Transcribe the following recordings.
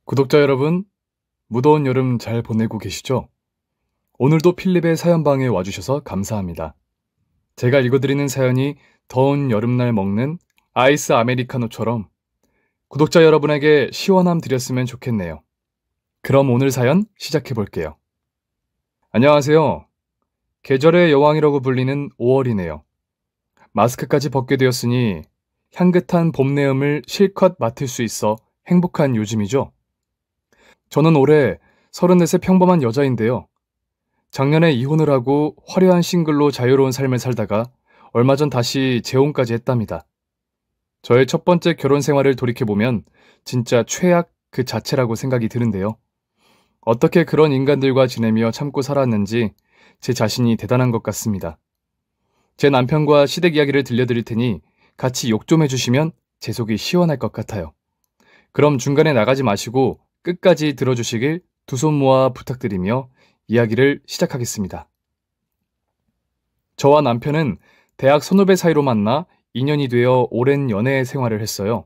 구독자 여러분, 무더운 여름 잘 보내고 계시죠? 오늘도 필립의 사연방에 와주셔서 감사합니다. 제가 읽어드리는 사연이 더운 여름날 먹는 아이스 아메리카노처럼 구독자 여러분에게 시원함 드렸으면 좋겠네요. 그럼 오늘 사연 시작해볼게요. 안녕하세요. 계절의 여왕이라고 불리는 5월이네요. 마스크까지 벗게 되었으니 향긋한 봄 내음을 실컷 맡을 수 있어 행복한 요즘이죠. 저는 올해 34세 평범한 여자인데요. 작년에 이혼을 하고 화려한 싱글로 자유로운 삶을 살다가 얼마 전 다시 재혼까지 했답니다. 저의 첫 번째 결혼 생활을 돌이켜보면 진짜 최악 그 자체라고 생각이 드는데요. 어떻게 그런 인간들과 지내며 참고 살았는지 제 자신이 대단한 것 같습니다. 제 남편과 시댁 이야기를 들려드릴 테니 같이 욕 좀 해주시면 제 속이 시원할 것 같아요. 그럼 중간에 나가지 마시고 끝까지 들어주시길 두 손 모아 부탁드리며 이야기를 시작하겠습니다. 저와 남편은 대학 선후배 사이로 만나 2년이 되어 오랜 연애 생활을 했어요.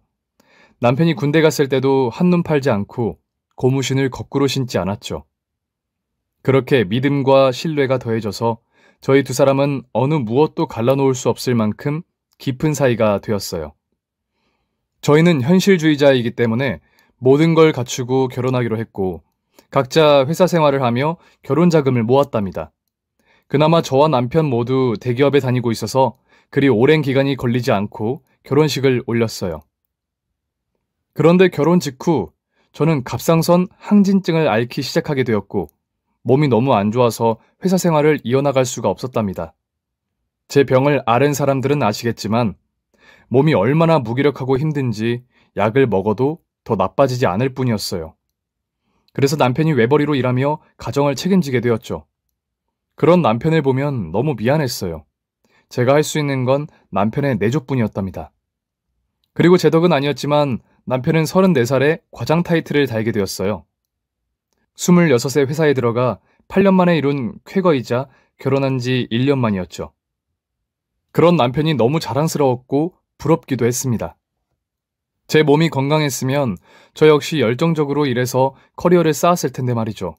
남편이 군대 갔을 때도 한눈 팔지 않고 고무신을 거꾸로 신지 않았죠. 그렇게 믿음과 신뢰가 더해져서 저희 두 사람은 어느 무엇도 갈라놓을 수 없을 만큼 깊은 사이가 되었어요. 저희는 현실주의자이기 때문에 모든 걸 갖추고 결혼하기로 했고 각자 회사 생활을 하며 결혼 자금을 모았답니다. 그나마 저와 남편 모두 대기업에 다니고 있어서 그리 오랜 기간이 걸리지 않고 결혼식을 올렸어요. 그런데 결혼 직후 저는 갑상선 항진증을 앓기 시작하게 되었고 몸이 너무 안 좋아서 회사 생활을 이어나갈 수가 없었답니다. 제 병을 앓은 사람들은 아시겠지만 몸이 얼마나 무기력하고 힘든지 약을 먹어도 더 나빠지지 않을 뿐이었어요. 그래서 남편이 외벌이로 일하며 가정을 책임지게 되었죠. 그런 남편을 보면 너무 미안했어요. 제가 할 수 있는 건 남편의 내조뿐이었답니다. 그리고 제 덕은 아니었지만 남편은 34살에 과장 타이틀을 달게 되었어요. 26세 회사에 들어가 8년 만에 이룬 쾌거이자 결혼한 지 1년 만이었죠. 그런 남편이 너무 자랑스러웠고 부럽기도 했습니다. 제 몸이 건강했으면 저 역시 열정적으로 일해서 커리어를 쌓았을 텐데 말이죠.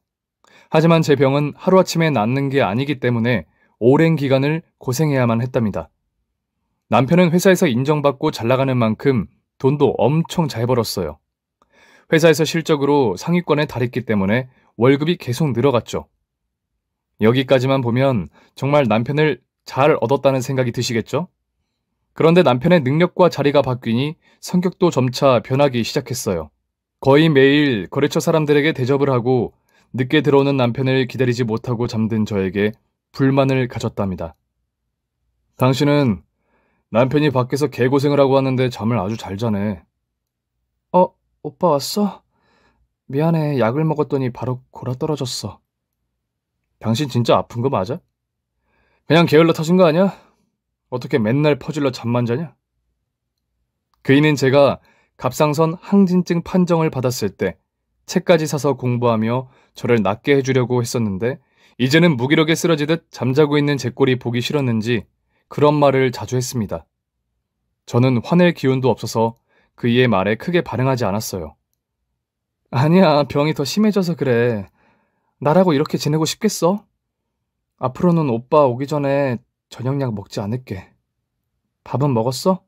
하지만 제 병은 하루아침에 낫는 게 아니기 때문에 오랜 기간을 고생해야만 했답니다. 남편은 회사에서 인정받고 잘 나가는 만큼 돈도 엄청 잘 벌었어요. 회사에서 실적으로 상위권에 달했기 때문에 월급이 계속 늘어갔죠. 여기까지만 보면 정말 남편을 잘 얻었다는 생각이 드시겠죠? 그런데 남편의 능력과 자리가 바뀌니 성격도 점차 변하기 시작했어요. 거의 매일 거래처 사람들에게 대접을 하고 늦게 들어오는 남편을 기다리지 못하고 잠든 저에게 불만을 가졌답니다. 당신은 남편이 밖에서 개고생을 하고 왔는데 잠을 아주 잘 자네. 오빠 왔어? 미안해, 약을 먹었더니 바로 골아떨어졌어. 당신 진짜 아픈 거 맞아? 그냥 게을러 터진 거 아니야? 어떻게 맨날 퍼질러 잠만 자냐? 그이는 제가 갑상선 항진증 판정을 받았을 때 책까지 사서 공부하며 저를 낫게 해주려고 했었는데 이제는 무기력에 쓰러지듯 잠자고 있는 제 꼴이 보기 싫었는지 그런 말을 자주 했습니다. 저는 화낼 기운도 없어서 그이의 말에 크게 반응하지 않았어요. 아니야, 병이 더 심해져서 그래. 나라고 이렇게 지내고 싶겠어? 앞으로는 오빠 오기 전에 저녁약 먹지 않을게. 밥은 먹었어?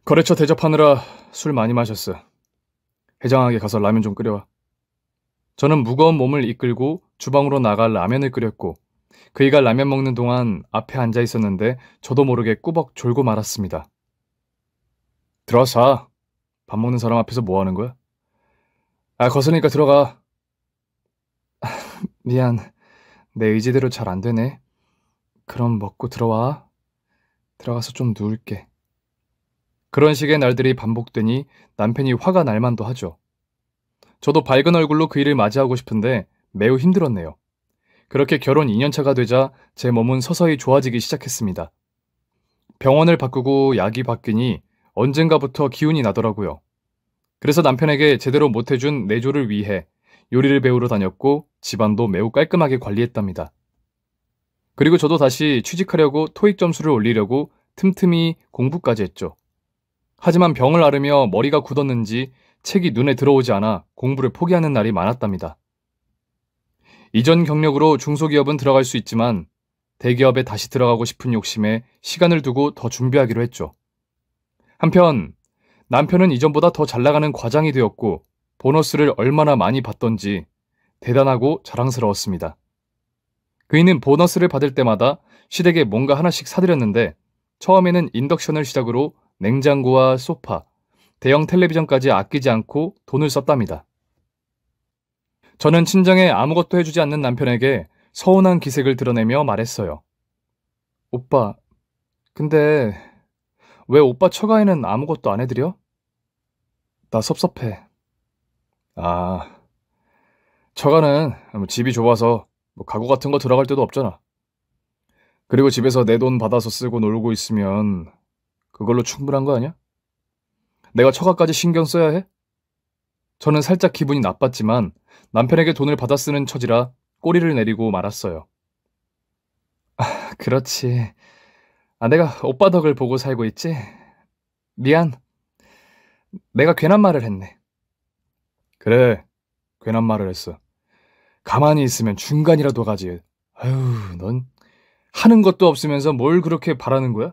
거래처 대접하느라 술 많이 마셨어. 해장하게 가서 라면 좀 끓여와. 저는 무거운 몸을 이끌고 주방으로 나가 라면을 끓였고 그이가 라면 먹는 동안 앞에 앉아 있었는데 저도 모르게 꾸벅 졸고 말았습니다. 들어와서 밥 먹는 사람 앞에서 뭐 하는 거야? 거스르니까 들어가. 미안, 내 의지대로 잘 안 되네. 그럼 먹고 들어와. 들어가서 좀 누울게. 그런 식의 날들이 반복되니 남편이 화가 날 만도 하죠. 저도 밝은 얼굴로 그 일을 맞이하고 싶은데 매우 힘들었네요. 그렇게 결혼 2년차가 되자 제 몸은 서서히 좋아지기 시작했습니다. 병원을 바꾸고 약이 바뀌니 언젠가부터 기운이 나더라고요. 그래서 남편에게 제대로 못해준 내조를 위해 요리를 배우러 다녔고 집안도 매우 깔끔하게 관리했답니다. 그리고 저도 다시 취직하려고 토익 점수를 올리려고 틈틈이 공부까지 했죠. 하지만 병을 앓으며 머리가 굳었는지 책이 눈에 들어오지 않아 공부를 포기하는 날이 많았답니다. 이전 경력으로 중소기업은 들어갈 수 있지만 대기업에 다시 들어가고 싶은 욕심에 시간을 두고 더 준비하기로 했죠. 한편 남편은 이전보다 더 잘 나가는 과장이 되었고 보너스를 얼마나 많이 받던지 대단하고 자랑스러웠습니다. 그이는 보너스를 받을 때마다 시댁에 뭔가 하나씩 사드렸는데 처음에는 인덕션을 시작으로 냉장고와 소파, 대형 텔레비전까지 아끼지 않고 돈을 썼답니다. 저는 친정에 아무것도 해주지 않는 남편에게 서운한 기색을 드러내며 말했어요. 오빠, 근데 왜 오빠 처가에는 아무것도 안 해드려? 나 섭섭해. 아, 처가는 집이 좁아서 가구 같은 거 들어갈 데도 없잖아. 그리고 집에서 내 돈 받아서 쓰고 놀고 있으면 그걸로 충분한 거 아니야? 내가 처가까지 신경 써야 해? 저는 살짝 기분이 나빴지만 남편에게 돈을 받아 쓰는 처지라 꼬리를 내리고 말았어요. 그렇지. 내가 오빠 덕을 보고 살고 있지? 미안. 내가 괜한 말을 했네. 그래, 괜한 말을 했어. 가만히 있으면 중간이라도 가지. 아유, 넌 하는 것도 없으면서 뭘 그렇게 바라는 거야?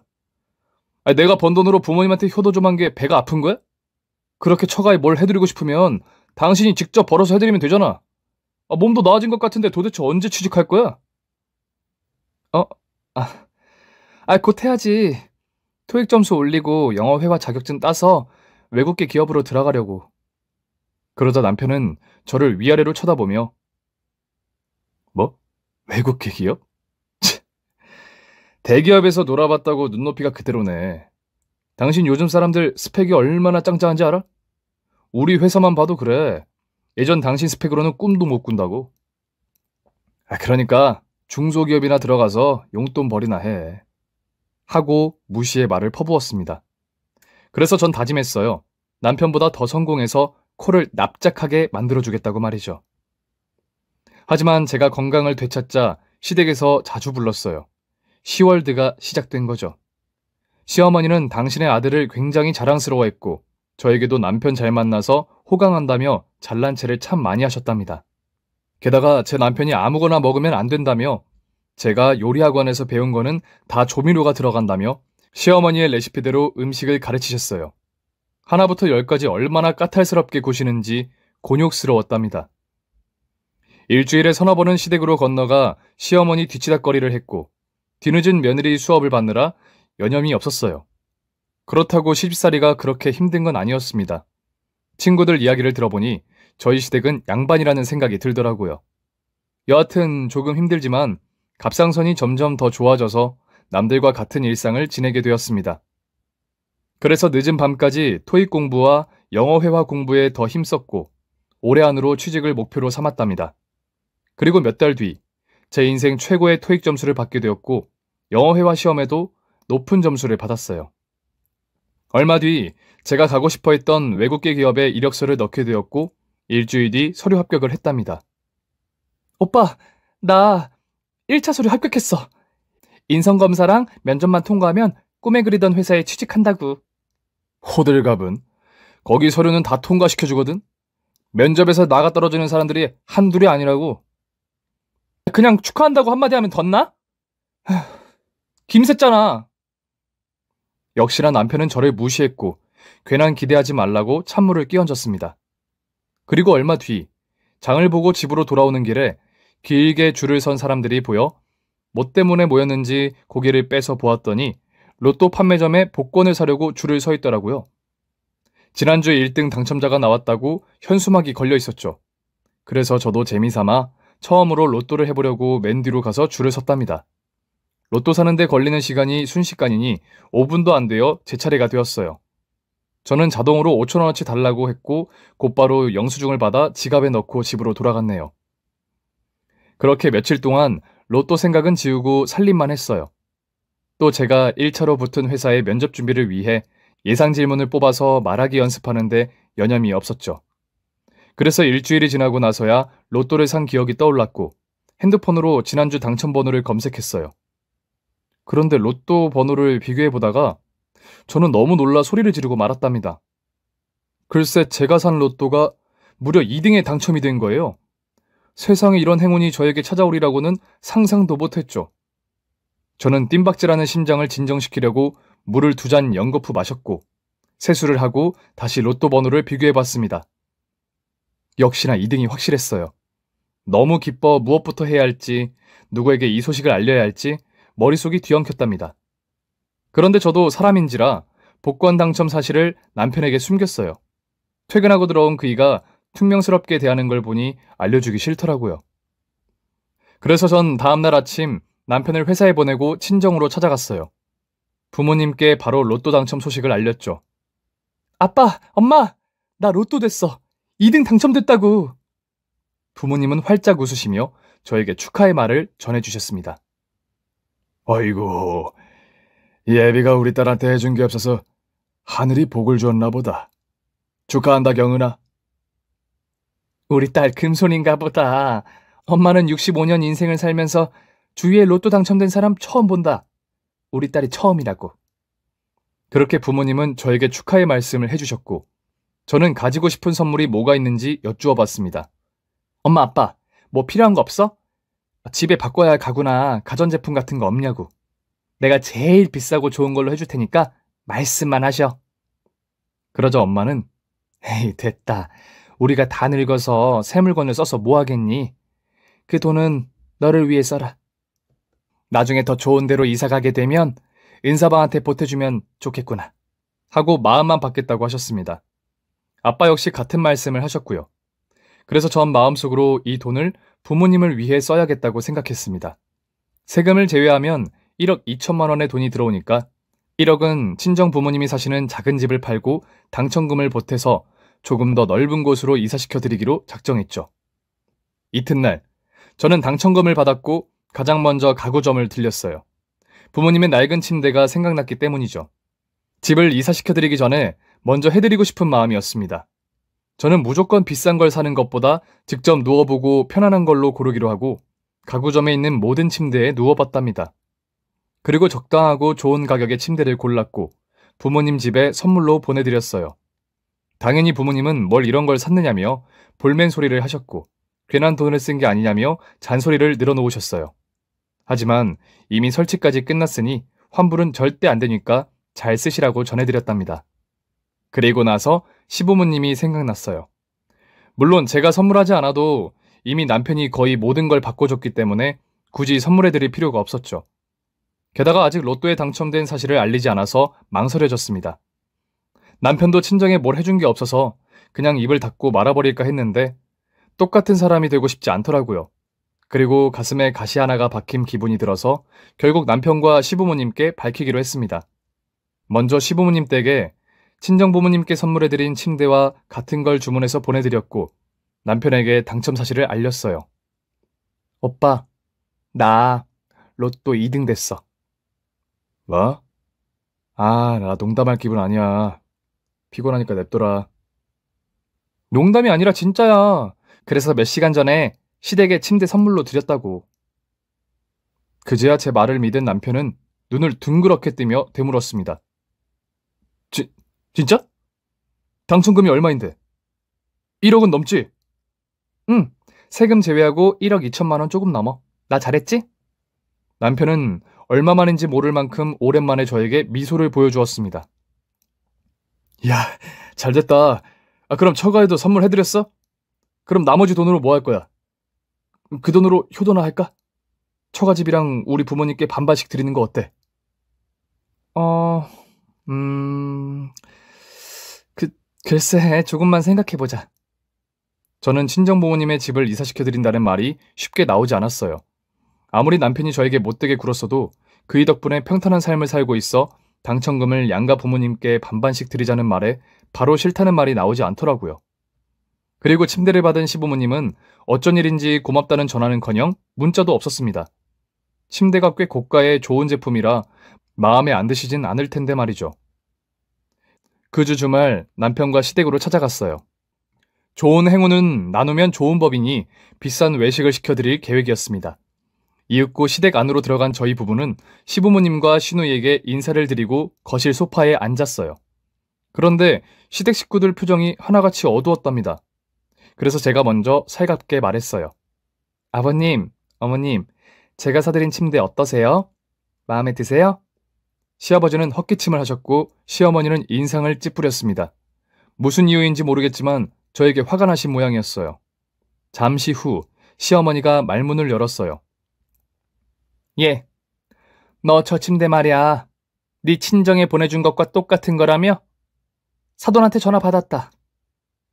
내가 번 돈으로 부모님한테 효도 좀 한 게 배가 아픈 거야? 그렇게 처가에 뭘 해드리고 싶으면 당신이 직접 벌어서 해드리면 되잖아. 몸도 나아진 것 같은데 도대체 언제 취직할 거야? 어? 곧 해야지. 토익 점수 올리고 영어 회화 자격증 따서 외국계 기업으로 들어가려고. 그러자 남편은 저를 위아래로 쳐다보며 뭐? 외국계 기업? 대기업에서 놀아봤다고 눈높이가 그대로네. 당신 요즘 사람들 스펙이 얼마나 짱짱한지 알아? 우리 회사만 봐도 그래. 예전 당신 스펙으로는 꿈도 못 꾼다고. 그러니까 중소기업이나 들어가서 용돈 벌이나 해. 하고 무시의 말을 퍼부었습니다. 그래서 전 다짐했어요. 남편보다 더 성공해서 코를 납작하게 만들어주겠다고 말이죠. 하지만 제가 건강을 되찾자 시댁에서 자주 불렀어요. 시월드가 시작된 거죠. 시어머니는 당신의 아들을 굉장히 자랑스러워했고 저에게도 남편 잘 만나서 호강한다며 잘난 체를 참 많이 하셨답니다. 게다가 제 남편이 아무거나 먹으면 안 된다며 제가 요리학원에서 배운 거는 다 조미료가 들어간다며 시어머니의 레시피대로 음식을 가르치셨어요. 하나부터 열까지 얼마나 까탈스럽게 구시는지 곤욕스러웠답니다. 일주일에 서너 번은 시댁으로 건너가 시어머니 뒤치다꺼리를 했고 뒤늦은 며느리 수업을 받느라 여념이 없었어요. 그렇다고 시집살이가 그렇게 힘든 건 아니었습니다. 친구들 이야기를 들어보니 저희 시댁은 양반이라는 생각이 들더라고요. 여하튼 조금 힘들지만 갑상선이 점점 더 좋아져서 남들과 같은 일상을 지내게 되었습니다. 그래서 늦은 밤까지 토익 공부와 영어 회화 공부에 더 힘썼고 올해 안으로 취직을 목표로 삼았답니다. 그리고 몇 달 뒤 제 인생 최고의 토익 점수를 받게 되었고 영어 회화 시험에도 높은 점수를 받았어요. 얼마 뒤 제가 가고 싶어 했던 외국계 기업에 이력서를 넣게 되었고 일주일 뒤 서류 합격을 했답니다. 오빠, 나 1차 서류 합격했어. 인성검사랑 면접만 통과하면 꿈에 그리던 회사에 취직한다고. 호들갑은 거기 서류는 다 통과시켜주거든. 면접에서 나가 떨어지는 사람들이 한둘이 아니라고. 그냥 축하한다고 한마디 하면 덧나? 김샜잖아. 역시나 남편은 저를 무시했고 괜한 기대하지 말라고 찬물을 끼얹었습니다. 그리고 얼마 뒤 장을 보고 집으로 돌아오는 길에 길게 줄을 선 사람들이 보여 뭐 때문에 모였는지 고개를 빼서 보았더니 로또 판매점에 복권을 사려고 줄을 서 있더라고요. 지난주에 1등 당첨자가 나왔다고 현수막이 걸려 있었죠. 그래서 저도 재미삼아 처음으로 로또를 해보려고 맨 뒤로 가서 줄을 섰답니다. 로또 사는데 걸리는 시간이 순식간이니 5분도 안 되어 제 차례가 되었어요. 저는 자동으로 5,000원어치 달라고 했고 곧바로 영수증을 받아 지갑에 넣고 집으로 돌아갔네요. 그렇게 며칠 동안 로또 생각은 지우고 살림만 했어요. 또 제가 1차로 붙은 회사의 면접 준비를 위해 예상 질문을 뽑아서 말하기 연습하는데 여념이 없었죠. 그래서 일주일이 지나고 나서야 로또를 산 기억이 떠올랐고 핸드폰으로 지난주 당첨번호를 검색했어요. 그런데 로또 번호를 비교해보다가 저는 너무 놀라 소리를 지르고 말았답니다. 글쎄 제가 산 로또가 무려 2등에 당첨이 된 거예요. 세상에 이런 행운이 저에게 찾아오리라고는 상상도 못했죠. 저는 뜀박질하는 심장을 진정시키려고 물을 2잔 연거푸 마셨고 세수를 하고 다시 로또 번호를 비교해봤습니다. 역시나 2등이 확실했어요. 너무 기뻐 무엇부터 해야 할지, 누구에게 이 소식을 알려야 할지 머릿속이 뒤엉켰답니다. 그런데 저도 사람인지라 복권 당첨 사실을 남편에게 숨겼어요. 퇴근하고 들어온 그이가 퉁명스럽게 대하는 걸 보니 알려주기 싫더라고요. 그래서 전 다음날 아침 남편을 회사에 보내고 친정으로 찾아갔어요. 부모님께 바로 로또 당첨 소식을 알렸죠. 아빠, 엄마, 나 로또 됐어. 2등 당첨됐다고. 부모님은 활짝 웃으시며 저에게 축하의 말을 전해주셨습니다. 어이구, 예비가 우리 딸한테 해준 게 없어서 하늘이 복을 줬나 보다. 축하한다, 경은아. 우리 딸 금손인가 보다. 엄마는 65년 인생을 살면서 주위에 로또 당첨된 사람 처음 본다. 우리 딸이 처음이라고. 그렇게 부모님은 저에게 축하의 말씀을 해주셨고 저는 가지고 싶은 선물이 뭐가 있는지 여쭈어 봤습니다. 엄마, 아빠, 뭐 필요한 거 없어? 집에 바꿔야 할 가구나 가전제품 같은 거 없냐고. 내가 제일 비싸고 좋은 걸로 해줄 테니까 말씀만 하셔. 그러자 엄마는 에이, 됐다. 우리가 다 늙어서 새 물건을 써서 뭐 하겠니? 그 돈은 너를 위해 써라. 나중에 더 좋은 데로 이사 가게 되면 은서방한테 보태주면 좋겠구나. 하고 마음만 받겠다고 하셨습니다. 아빠 역시 같은 말씀을 하셨고요. 그래서 전 마음속으로 이 돈을 부모님을 위해 써야겠다고 생각했습니다. 세금을 제외하면 1억 2천만 원의 돈이 들어오니까 1억은 친정 부모님이 사시는 작은 집을 팔고 당첨금을 보태서 조금 더 넓은 곳으로 이사시켜드리기로 작정했죠. 이튿날 저는 당첨금을 받았고 가장 먼저 가구점을 들렸어요. 부모님의 낡은 침대가 생각났기 때문이죠. 집을 이사시켜드리기 전에 먼저 해드리고 싶은 마음이었습니다. 저는 무조건 비싼 걸 사는 것보다 직접 누워보고 편안한 걸로 고르기로 하고 가구점에 있는 모든 침대에 누워봤답니다. 그리고 적당하고 좋은 가격의 침대를 골랐고 부모님 집에 선물로 보내드렸어요. 당연히 부모님은 뭘 이런 걸 샀느냐며 볼멘 소리를 하셨고 괜한 돈을 쓴 게 아니냐며 잔소리를 늘어놓으셨어요. 하지만 이미 설치까지 끝났으니 환불은 절대 안 되니까 잘 쓰시라고 전해드렸답니다. 그리고 나서 시부모님이 생각났어요. 물론 제가 선물하지 않아도 이미 남편이 거의 모든 걸 바꿔줬기 때문에 굳이 선물해드릴 필요가 없었죠. 게다가 아직 로또에 당첨된 사실을 알리지 않아서 망설여졌습니다. 남편도 친정에 뭘 해준 게 없어서 그냥 입을 닫고 말아버릴까 했는데 똑같은 사람이 되고 싶지 않더라고요. 그리고 가슴에 가시 하나가 박힌 기분이 들어서 결국 남편과 시부모님께 밝히기로 했습니다. 먼저 시부모님 댁에 친정부모님께 선물해드린 침대와 같은 걸 주문해서 보내드렸고 남편에게 당첨 사실을 알렸어요. 오빠, 나 로또 2등 됐어. 뭐? 나 농담할 기분 아니야. 피곤하니까 냅둬라. 농담이 아니라 진짜야. 그래서 몇 시간 전에 시댁에 침대 선물로 드렸다고. 그제야 제 말을 믿은 남편은 눈을 둥그렇게 뜨며 되물었습니다. 진짜? 당첨금이 얼마인데? 1억은 넘지? 응, 세금 제외하고 1억 2천만 원 조금 넘어. 나 잘했지? 남편은 얼마만인지 모를 만큼 오랜만에 저에게 미소를 보여주었습니다. 야, 잘됐다. 그럼 처가에도 선물해드렸어? 그럼 나머지 돈으로 뭐 할 거야? 그 돈으로 효도나 할까? 처가집이랑 우리 부모님께 반반씩 드리는 거 어때? 글쎄, 조금만 생각해보자. 저는 친정부모님의 집을 이사시켜드린다는 말이 쉽게 나오지 않았어요. 아무리 남편이 저에게 못되게 굴었어도 그이 덕분에 평탄한 삶을 살고 있어 당첨금을 양가 부모님께 반반씩 드리자는 말에 바로 싫다는 말이 나오지 않더라고요. 그리고 침대를 받은 시부모님은 어쩐 일인지 고맙다는 전화는커녕 문자도 없었습니다. 침대가 꽤 고가의 좋은 제품이라 마음에 안 드시진 않을 텐데 말이죠. 그 주 주말 남편과 시댁으로 찾아갔어요. 좋은 행운은 나누면 좋은 법이니 비싼 외식을 시켜드릴 계획이었습니다. 이윽고 시댁 안으로 들어간 저희 부부는 시부모님과 시누이에게 인사를 드리고 거실 소파에 앉았어요. 그런데 시댁 식구들 표정이 하나같이 어두웠답니다. 그래서 제가 먼저 살갑게 말했어요. 아버님, 어머님, 제가 사드린 침대 어떠세요? 마음에 드세요? 시아버지는 헛기침을 하셨고 시어머니는 인상을 찌푸렸습니다. 무슨 이유인지 모르겠지만 저에게 화가 나신 모양이었어요. 잠시 후 시어머니가 말문을 열었어요. 예, 너 저 침대 말이야. 네 친정에 보내준 것과 똑같은 거라며? 사돈한테 전화 받았다.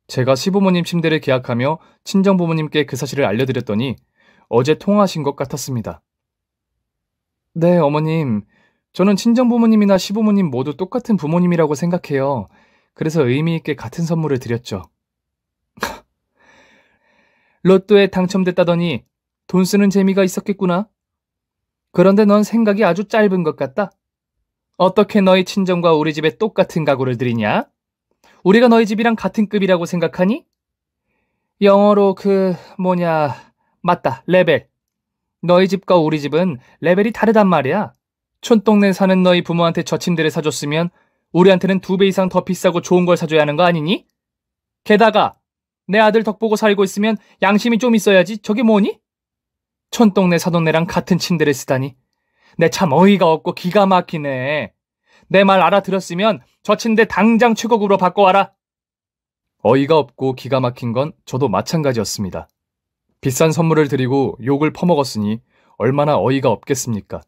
제가 시부모님 침대를 계약하며 친정부모님께 그 사실을 알려드렸더니 어제 통화하신 것 같았습니다. 네, 어머님. 저는 친정부모님이나 시부모님 모두 똑같은 부모님이라고 생각해요. 그래서 의미 있게 같은 선물을 드렸죠. 로또에 당첨됐다더니 돈 쓰는 재미가 있었겠구나. 그런데 넌 생각이 아주 짧은 것 같다. 어떻게 너희 친정과 우리 집에 똑같은 가구를 들이냐? 우리가 너희 집이랑 같은 급이라고 생각하니? 영어로 맞다, 레벨. 너희 집과 우리 집은 레벨이 다르단 말이야. 촌동네 사는 너희 부모한테 저 침대를 사줬으면 우리한테는 2배 이상 더 비싸고 좋은 걸 사줘야 하는 거 아니니? 게다가 내 아들 덕 보고 살고 있으면 양심이 좀 있어야지. 저게 뭐니? 촌동네 사돈네랑 같은 침대를 쓰다니. 내 참 어이가 없고 기가 막히네. 내 말 알아들었으면 저 침대 당장 최고급으로 바꿔와라. 어이가 없고 기가 막힌 건 저도 마찬가지였습니다. 비싼 선물을 드리고 욕을 퍼먹었으니 얼마나 어이가 없겠습니까?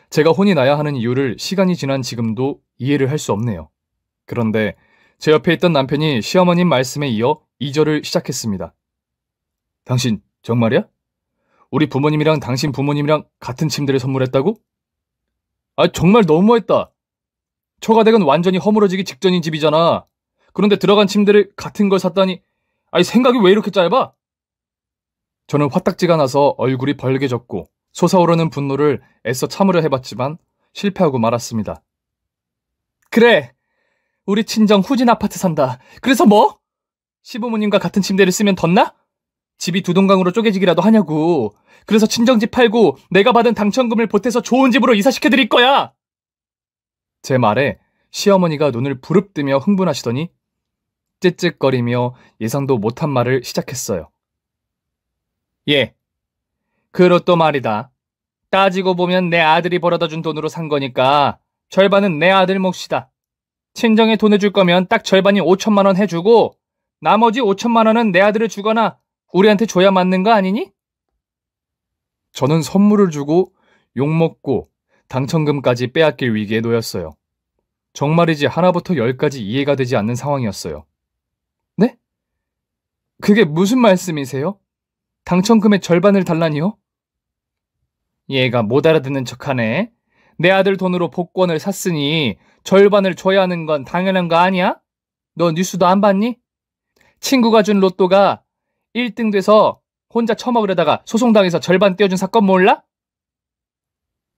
제가 혼이 나야 하는 이유를 시간이 지난 지금도 이해를 할 수 없네요. 그런데 제 옆에 있던 남편이 시어머님 말씀에 이어 2절을 시작했습니다. 당신 정말이야? 우리 부모님이랑 당신 부모님이랑 같은 침대를 선물했다고? 아, 정말 너무했다. 처가댁은 완전히 허물어지기 직전인 집이잖아. 그런데 들어간 침대를 같은 걸 샀다니. 아니, 생각이 왜 이렇게 짧아? 저는 화딱지가 나서 얼굴이 벌개졌고 솟아오르는 분노를 애써 참으려 해봤지만 실패하고 말았습니다. 그래, 우리 친정 후진 아파트 산다. 그래서 뭐? 시부모님과 같은 침대를 쓰면 덧나? 집이 두 동강으로 쪼개지기라도 하냐고. 그래서 친정집 팔고 내가 받은 당첨금을 보태서 좋은 집으로 이사시켜드릴 거야. 제 말에 시어머니가 눈을 부릅뜨며 흥분하시더니 찌찌거리며 예상도 못한 말을 시작했어요. 예, 그 로또 말이다. 따지고 보면 내 아들이 벌어다 준 돈으로 산 거니까 절반은 내 아들 몫이다. 친정에 돈 해줄 거면 딱 절반이 5천만 원 해주고 나머지 5천만 원은 내 아들을 주거나 우리한테 줘야 맞는 거 아니니? 저는 선물을 주고 욕먹고 당첨금까지 빼앗길 위기에 놓였어요. 정말이지 하나부터 열까지 이해가 되지 않는 상황이었어요. 네? 그게 무슨 말씀이세요? 당첨금의 절반을 달라니요? 얘가 못 알아듣는 척하네. 내 아들 돈으로 복권을 샀으니 절반을 줘야 하는 건 당연한 거 아니야? 너 뉴스도 안 봤니? 친구가 준 로또가 1등 돼서 혼자 처먹으려다가 소송당해서 절반 떼어준 사건 몰라?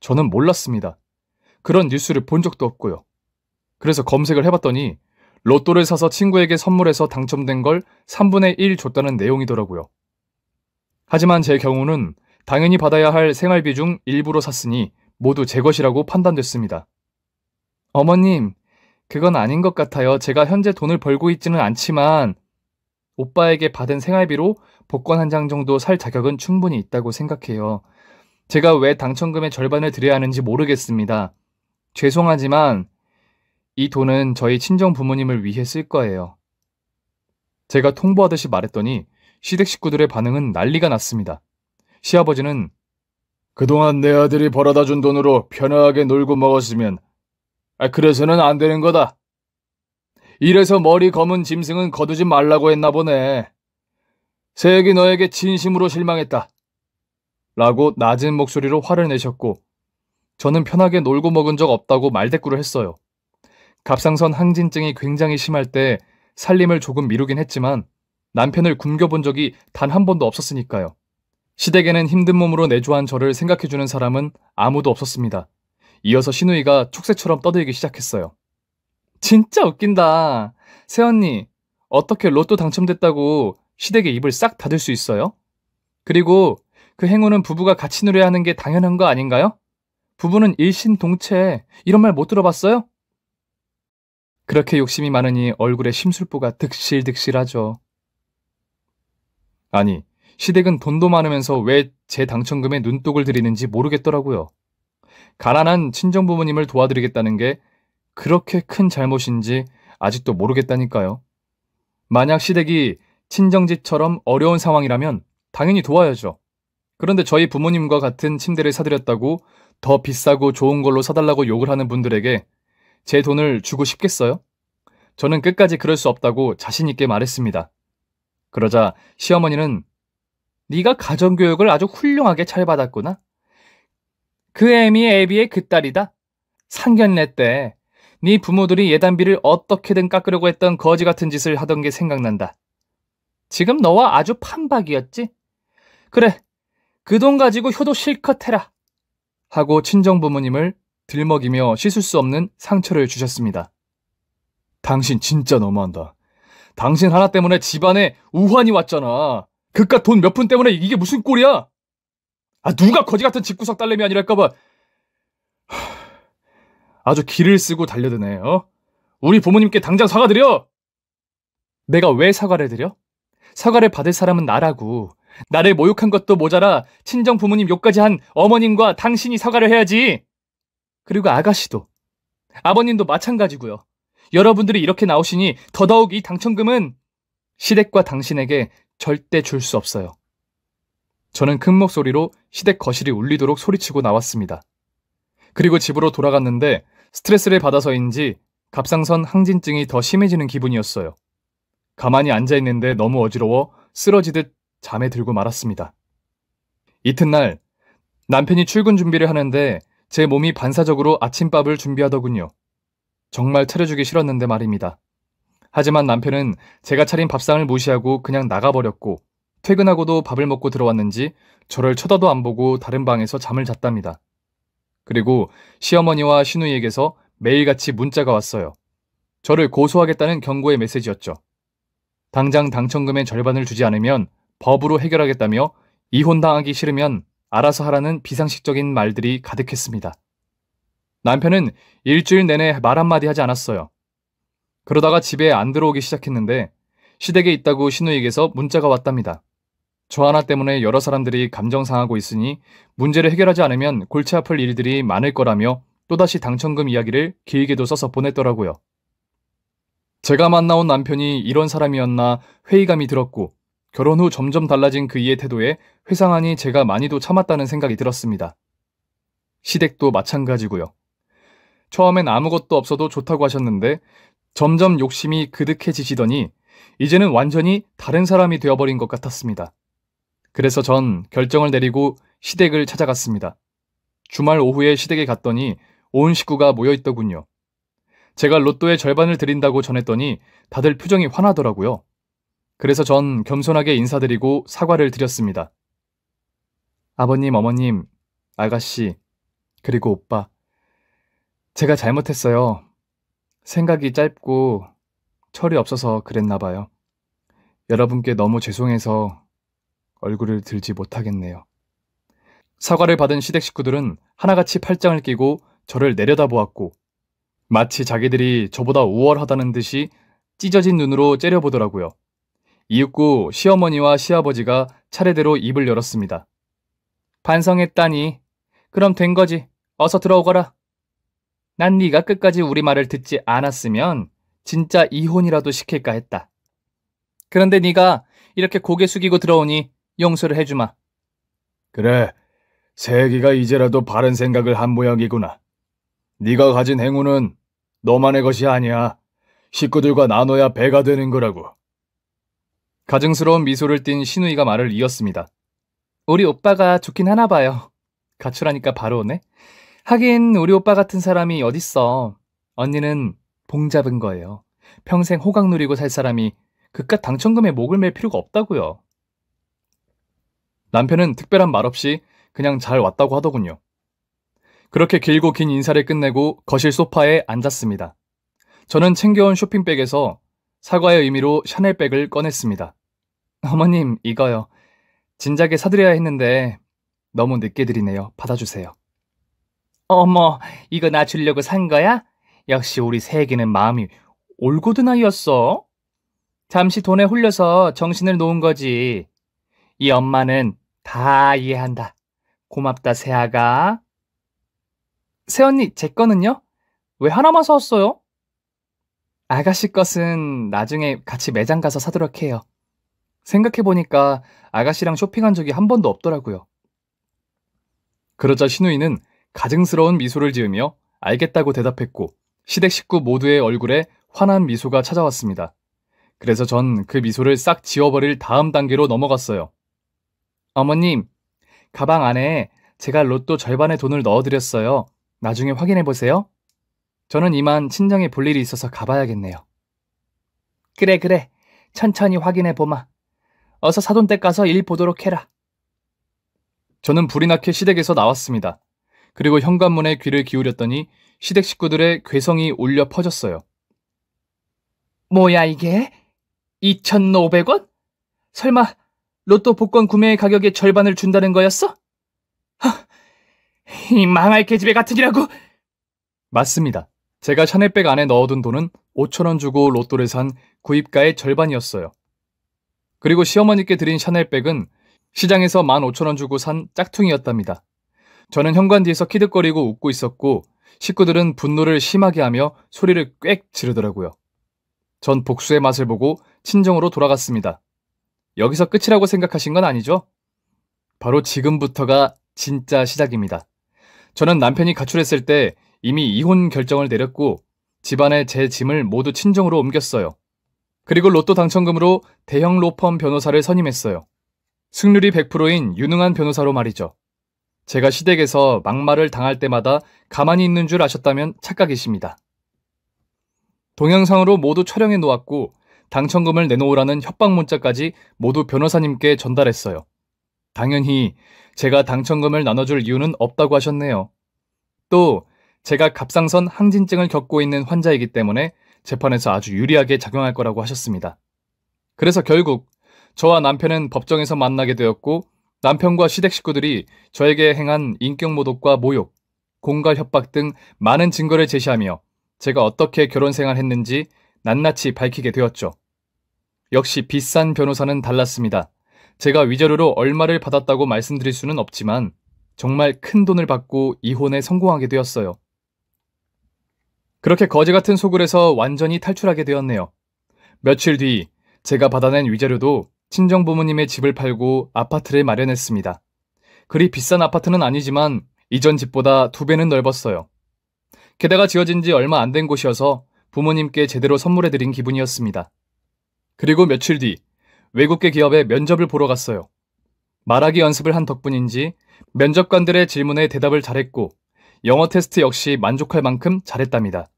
저는 몰랐습니다. 그런 뉴스를 본 적도 없고요. 그래서 검색을 해봤더니 로또를 사서 친구에게 선물해서 당첨된 걸 3분의 1 줬다는 내용이더라고요. 하지만 제 경우는 당연히 받아야 할 생활비 중 일부로 샀으니 모두 제 것이라고 판단됐습니다. 어머님, 그건 아닌 것 같아요. 제가 현재 돈을 벌고 있지는 않지만 오빠에게 받은 생활비로 복권 한 장 정도 살 자격은 충분히 있다고 생각해요. 제가 왜 당첨금의 절반을 드려야 하는지 모르겠습니다. 죄송하지만 이 돈은 저희 친정 부모님을 위해 쓸 거예요. 제가 통보하듯이 말했더니 시댁 식구들의 반응은 난리가 났습니다. 시아버지는 그동안 내 아들이 벌어다 준 돈으로 편하게 놀고 먹었으면 그래서는 안 되는 거다. 이래서 머리 검은 짐승은 거두지 말라고 했나 보네. 새끼 너에게 진심으로 실망했다. 라고 낮은 목소리로 화를 내셨고 저는 편하게 놀고 먹은 적 없다고 말대꾸를 했어요. 갑상선 항진증이 굉장히 심할 때 살림을 조금 미루긴 했지만 남편을 굶겨본 적이 단 한 번도 없었으니까요. 시댁에는 힘든 몸으로 내조한 저를 생각해주는 사람은 아무도 없었습니다. 이어서 신우이가 축새처럼 떠들기 시작했어요. 진짜 웃긴다. 새언니, 어떻게 로또 당첨됐다고 시댁에 입을 싹 닫을 수 있어요? 그리고 그 행운은 부부가 같이 누려야 하는 게 당연한 거 아닌가요? 부부는 일신동체, 이런 말 못 들어봤어요? 그렇게 욕심이 많으니 얼굴에 심술보가 득실득실하죠. 아니, 시댁은 돈도 많으면서 왜 제 당첨금에 눈독을 들이는지 모르겠더라고요. 가난한 친정부모님을 도와드리겠다는 게 그렇게 큰 잘못인지 아직도 모르겠다니까요. 만약 시댁이 친정집처럼 어려운 상황이라면 당연히 도와야죠. 그런데 저희 부모님과 같은 침대를 사드렸다고 더 비싸고 좋은 걸로 사달라고 욕을 하는 분들에게 제 돈을 주고 싶겠어요? 저는 끝까지 그럴 수 없다고 자신 있게 말했습니다. 그러자 시어머니는 네가 가정교육을 아주 훌륭하게 잘 받았구나. 그 애미 애비의 그 딸이다. 상견례 때 네 부모들이 예단비를 어떻게든 깎으려고 했던 거지 같은 짓을 하던 게 생각난다. 지금 너와 아주 판박이었지? 그래, 그 돈 가지고 효도 실컷 해라. 하고 친정부모님을 들먹이며 씻을 수 없는 상처를 주셨습니다. 당신 진짜 너무한다. 당신 하나 때문에 집안에 우환이 왔잖아. 그깟 돈 몇 푼 때문에 이게 무슨 꼴이야? 아, 누가 거지 같은 집구석 딸내미 아니랄까봐 아주 기를 쓰고 달려드네. 우리 부모님께 당장 사과드려. 내가 왜 사과를 드려? 사과를 받을 사람은 나라고. 나를 모욕한 것도 모자라 친정 부모님 욕까지 한 어머님과 당신이 사과를 해야지. 그리고 아가씨도, 아버님도 마찬가지고요. 여러분들이 이렇게 나오시니 더더욱 이 당첨금은 시댁과 당신에게 절대 줄 수 없어요. 저는 큰 목소리로 시댁 거실이 울리도록 소리치고 나왔습니다. 그리고 집으로 돌아갔는데 스트레스를 받아서인지 갑상선 항진증이 더 심해지는 기분이었어요. 가만히 앉아있는데 너무 어지러워 쓰러지듯 잠에 들고 말았습니다. 이튿날 남편이 출근 준비를 하는데 제 몸이 반사적으로 아침밥을 준비하더군요. 정말 차려주기 싫었는데 말입니다. 하지만 남편은 제가 차린 밥상을 무시하고 그냥 나가버렸고 퇴근하고도 밥을 먹고 들어왔는지 저를 쳐다도 안 보고 다른 방에서 잠을 잤답니다. 그리고 시어머니와 시누이에게서 매일같이 문자가 왔어요. 저를 고소하겠다는 경고의 메시지였죠. 당장 당첨금의 절반을 주지 않으면 법으로 해결하겠다며 이혼당하기 싫으면 알아서 하라는 비상식적인 말들이 가득했습니다. 남편은 일주일 내내 말 한마디 하지 않았어요. 그러다가 집에 안 들어오기 시작했는데 시댁에 있다고 시누이에게서 문자가 왔답니다. 저 하나 때문에 여러 사람들이 감정 상하고 있으니 문제를 해결하지 않으면 골치 아플 일들이 많을 거라며 또다시 당첨금 이야기를 길게도 써서 보냈더라고요. 제가 만나온 남편이 이런 사람이었나 회의감이 들었고 결혼 후 점점 달라진 그이의 태도에 회상하니 제가 많이도 참았다는 생각이 들었습니다. 시댁도 마찬가지고요. 처음엔 아무것도 없어도 좋다고 하셨는데 점점 욕심이 그득해지시더니 이제는 완전히 다른 사람이 되어버린 것 같았습니다. 그래서 전 결정을 내리고 시댁을 찾아갔습니다. 주말 오후에 시댁에 갔더니 온 식구가 모여있더군요. 제가 로또의 절반을 드린다고 전했더니 다들 표정이 환하더라고요. 그래서 전 겸손하게 인사드리고 사과를 드렸습니다. 아버님, 어머님, 아가씨, 그리고 오빠. 제가 잘못했어요. 생각이 짧고 철이 없어서 그랬나 봐요. 여러분께 너무 죄송해서 얼굴을 들지 못하겠네요. 사과를 받은 시댁 식구들은 하나같이 팔짱을 끼고 저를 내려다보았고 마치 자기들이 저보다 우월하다는 듯이 찢어진 눈으로 째려보더라고요. 이윽고 시어머니와 시아버지가 차례대로 입을 열었습니다. 반성했다니. 그럼 된 거지. 어서 들어오거라. 난 네가 끝까지 우리 말을 듣지 않았으면 진짜 이혼이라도 시킬까 했다. 그런데 네가 이렇게 고개 숙이고 들어오니 용서를 해주마. 그래, 세기가 이제라도 바른 생각을 한 모양이구나. 네가 가진 행운은 너만의 것이 아니야. 식구들과 나눠야 배가 되는 거라고. 가증스러운 미소를 띤 시누이가 말을 이었습니다. 우리 오빠가 좋긴 하나 봐요. 가출하니까 바로 오네. 하긴 우리 오빠 같은 사람이 어딨어. 언니는 봉 잡은 거예요. 평생 호강 누리고 살 사람이 그깟 당첨금에 목을 맬 필요가 없다고요. 남편은 특별한 말 없이 그냥 잘 왔다고 하더군요. 그렇게 길고 긴 인사를 끝내고 거실 소파에 앉았습니다. 저는 챙겨온 쇼핑백에서 사과의 의미로 샤넬백을 꺼냈습니다. 어머님, 이거요. 진작에 사드려야 했는데 너무 늦게 드리네요. 받아주세요. 어머, 이거 나 주려고 산 거야? 역시 우리 세기는 마음이 올고든 아이였어? 잠시 돈에 홀려서 정신을 놓은 거지. 이 엄마는 다 이해한다. 고맙다, 새아가. 새언니, 제 거는요? 왜 하나만 사왔어요? 아가씨 것은 나중에 같이 매장 가서 사도록 해요. 생각해보니까 아가씨랑 쇼핑한 적이 한 번도 없더라고요. 그러자 신우이는 가증스러운 미소를 지으며 알겠다고 대답했고 시댁 식구 모두의 얼굴에 환한 미소가 찾아왔습니다. 그래서 전 그 미소를 싹 지워버릴 다음 단계로 넘어갔어요. 어머님, 가방 안에 제가 로또 절반의 돈을 넣어드렸어요. 나중에 확인해보세요. 저는 이만 친정에 볼 일이 있어서 가봐야겠네요. 그래. 천천히 확인해보마. 어서 사돈댁 가서 일 보도록 해라. 저는 불이 나게 시댁에서 나왔습니다. 그리고 현관문에 귀를 기울였더니 시댁 식구들의 괴성이 울려 퍼졌어요. 뭐야 이게? 2,500원? 설마 로또 복권 구매 가격의 절반을 준다는 거였어? 이 망할 계집애 같으니라고! 맞습니다. 제가 샤넬백 안에 넣어둔 돈은 5,000원 주고 로또를 산 구입가의 절반이었어요. 그리고 시어머니께 드린 샤넬백은 시장에서 15,000원 주고 산 짝퉁이었답니다. 저는 현관 뒤에서 키득거리고 웃고 있었고 식구들은 분노를 심하게 하며 소리를 꽥 지르더라고요. 전 복수의 맛을 보고 친정으로 돌아갔습니다. 여기서 끝이라고 생각하신 건 아니죠? 바로 지금부터가 진짜 시작입니다. 저는 남편이 가출했을 때 이미 이혼 결정을 내렸고 집안에 제 짐을 모두 친정으로 옮겼어요. 그리고 로또 당첨금으로 대형 로펌 변호사를 선임했어요. 승률이 100%인 유능한 변호사로 말이죠. 제가 시댁에서 막말을 당할 때마다 가만히 있는 줄 아셨다면 착각이십니다. 동영상으로 모두 촬영해 놓았고 당첨금을 내놓으라는 협박 문자까지 모두 변호사님께 전달했어요. 당연히 제가 당첨금을 나눠줄 이유는 없다고 하셨네요. 또 제가 갑상선 항진증을 겪고 있는 환자이기 때문에 재판에서 아주 유리하게 작용할 거라고 하셨습니다. 그래서 결국 저와 남편은 법정에서 만나게 되었고 남편과 시댁 식구들이 저에게 행한 인격모독과 모욕, 공갈 협박 등 많은 증거를 제시하며 제가 어떻게 결혼 생활했는지 낱낱이 밝히게 되었죠. 역시 비싼 변호사는 달랐습니다. 제가 위자료로 얼마를 받았다고 말씀드릴 수는 없지만 정말 큰 돈을 받고 이혼에 성공하게 되었어요. 그렇게 거지 같은 소굴에서 완전히 탈출하게 되었네요. 며칠 뒤 제가 받아낸 위자료도 친정 부모님의 집을 팔고 아파트를 마련했습니다. 그리 비싼 아파트는 아니지만 이전 집보다 2배는 넓었어요. 게다가 지어진 지 얼마 안 된 곳이어서 부모님께 제대로 선물해드린 기분이었습니다. 그리고 며칠 뒤 외국계 기업에 면접을 보러 갔어요. 말하기 연습을 한 덕분인지 면접관들의 질문에 대답을 잘했고 영어 테스트 역시 만족할 만큼 잘했답니다.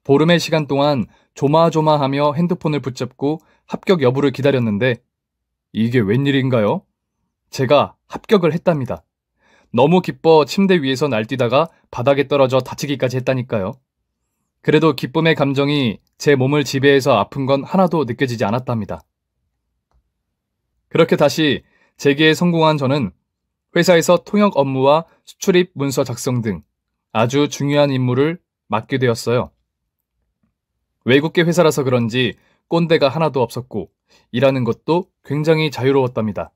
보름의 시간 동안 조마조마하며 핸드폰을 붙잡고 합격 여부를 기다렸는데 이게 웬일인가요? 제가 합격을 했답니다. 너무 기뻐 침대 위에서 날뛰다가 바닥에 떨어져 다치기까지 했다니까요. 그래도 기쁨의 감정이 제 몸을 지배해서 아픈 건 하나도 느껴지지 않았답니다. 그렇게 다시 재기에 성공한 저는 회사에서 통역 업무와 수출입 문서 작성 등 아주 중요한 임무를 맡게 되었어요. 외국계 회사라서 그런지 꼰대가 하나도 없었고 일하는 것도 굉장히 자유로웠답니다.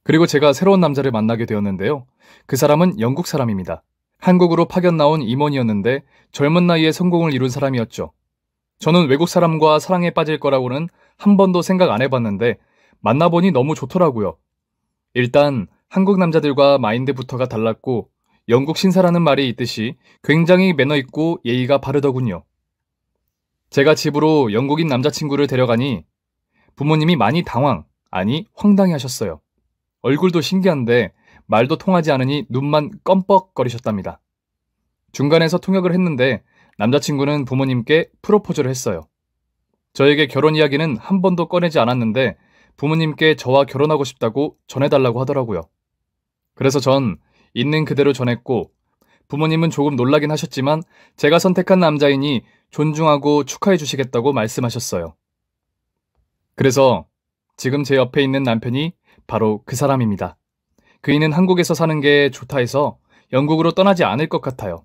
그리고 제가 새로운 남자를 만나게 되었는데요. 그 사람은 영국 사람입니다. 한국으로 파견 나온 임원이었는데 젊은 나이에 성공을 이룬 사람이었죠. 저는 외국 사람과 사랑에 빠질 거라고는 한 번도 생각 안 해봤는데 만나보니 너무 좋더라고요. 일단 한국 남자들과 마인드부터가 달랐고 영국 신사라는 말이 있듯이 굉장히 매너 있고 예의가 바르더군요. 제가 집으로 영국인 남자친구를 데려가니 부모님이 많이 아니 황당해 하셨어요. 얼굴도 신기한데 말도 통하지 않으니 눈만 껌뻑거리셨답니다. 중간에서 통역을 했는데 남자친구는 부모님께 프로포즈를 했어요. 저에게 결혼 이야기는 한 번도 꺼내지 않았는데 부모님께 저와 결혼하고 싶다고 전해달라고 하더라고요. 그래서 전 있는 그대로 전했고 부모님은 조금 놀라긴 하셨지만 제가 선택한 남자이니 존중하고 축하해 주시겠다고 말씀하셨어요. 그래서 지금 제 옆에 있는 남편이 바로 그 사람입니다. 그이는 한국에서 사는 게 좋다 해서 영국으로 떠나지 않을 것 같아요.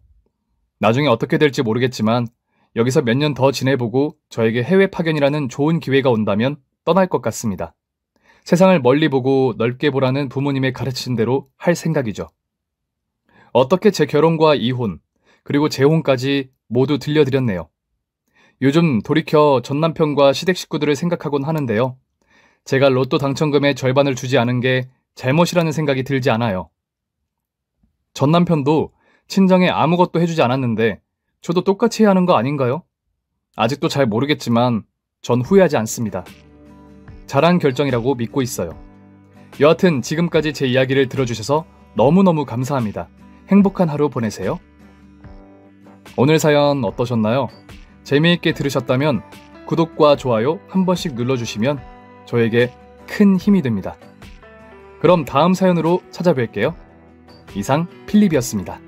나중에 어떻게 될지 모르겠지만 여기서 몇 년 더 지내보고 저에게 해외 파견이라는 좋은 기회가 온다면 떠날 것 같습니다. 세상을 멀리 보고 넓게 보라는 부모님의 가르친 대로 할 생각이죠. 어떻게 제 결혼과 이혼, 그리고 재혼까지 모두 들려드렸네요. 요즘 돌이켜 전 남편과 시댁 식구들을 생각하곤 하는데요. 제가 로또 당첨금의 절반을 주지 않은 게 잘못이라는 생각이 들지 않아요. 전 남편도 친정에 아무것도 해주지 않았는데 저도 똑같이 해야 하는 거 아닌가요? 아직도 잘 모르겠지만 전 후회하지 않습니다. 잘한 결정이라고 믿고 있어요. 여하튼 지금까지 제 이야기를 들어주셔서 너무너무 감사합니다. 행복한 하루 보내세요. 오늘 사연 어떠셨나요? 재미있게 들으셨다면 구독과 좋아요 한 번씩 눌러주시면 저에게 큰 힘이 됩니다. 그럼 다음 사연으로 찾아뵐게요. 이상 필립이었습니다.